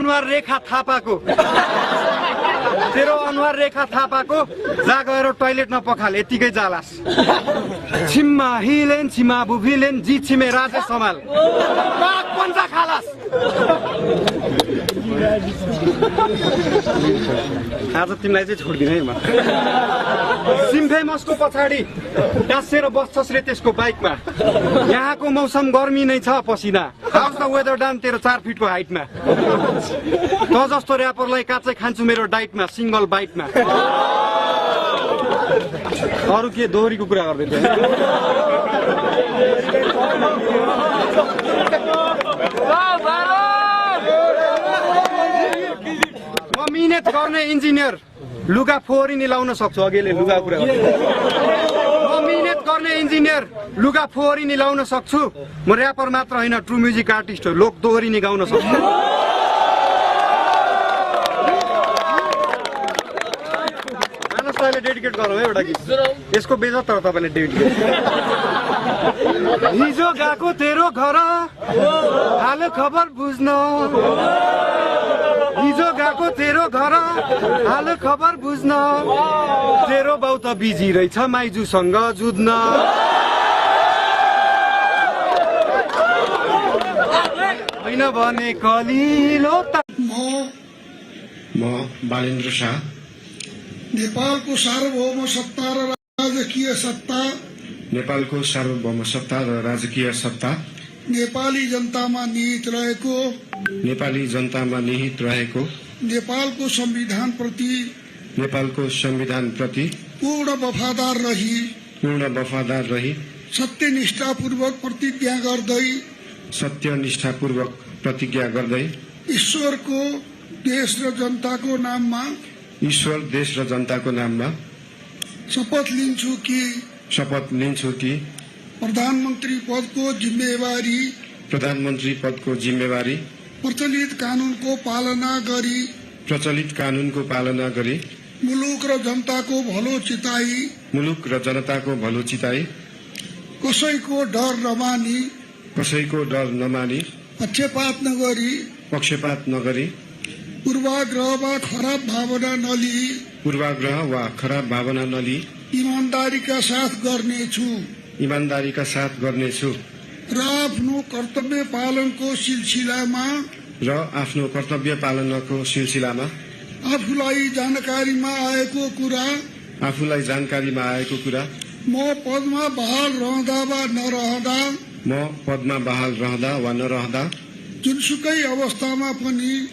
अनुहार रेखा थापाको तेरो अनुहार रेखा थापाको जा गएर टोयलेटमा पखाल यतिकै जालास छिम्मा हिलेन छिमा बुभिलेन जी छिमे राजेश समाल पाक पन्जा खालास आज तिमीलाई चाहिँ छोड्दिन है म सिम्फेमसको पछाडि टाँसेर बस्छस् रे त्यसको बाइकमा यहाँको मौसम गर्मी नै छ पसिना हाउस द वेदर डान तेरो 4 फिटको हाइटमा त जस्तो र्यापरलाई काचै खान्छु मेरो डाइटमा सिंगल बाइटमा अरु के दोहोरीको कुरा गर्दै थिए म मिहिनेत गर्ने इन्जिनियर लुगा फोहोरी नि लाउन सक्छु अघिले लुगा कुरा म मिहिनेत गर्ने इन्जिनियर लुगा फोहोरी नि लाउन सक्छु म र्यापर मात्र होइन ट्रु म्युजिक आर्टिस्ट हो लोक दोहोरी नि गाउन सक्छु डेडिकेट गरौँ है एउटा गीत यसको बेजत तर तपाईँले डेडिकेट हिजो गएको तेरो घर हाल खबर बुझ्न हिजो गएको तेरो घर हाल खबर बुझ्न तेरो बाउ त बिजी रहेछ माइजूसँग जुझ्न होइन भने कलिलो म बालेन्द्र शाह नेपालको सार्वभौम सत्ता र राजकीय सत्ता नेपालको सार्वभौम सत्ता र राजकीय सत्ता नेपाली जनतामा निहित रहेको नेपालको संविधान प्रति पूर्ण वफादार रही सत्यनिष्ठापूर्वक प्रतिज्ञा गर्दै ईश्वर, देश र जनताको नाममा शपथ लिन्छु कि प्रधानमन्त्री पदको जिम्मेवारी प्रचलित कानूनको पालना गरी मुलुक र जनताको भलो चिताई कसैको डर नमानी पक्षपात नगरी पूर्वाग्रह वा खराब भावना नलिई ईमानदारीका साथ गर्नेछु र आफ्नो कर्तव्य पालनको सिलसिलामा आफूलाई जानकारीमा आएको कुरा म पदमा बहाल रहँदा वा नरहँदा जुनसुकै अवस्थामा पनि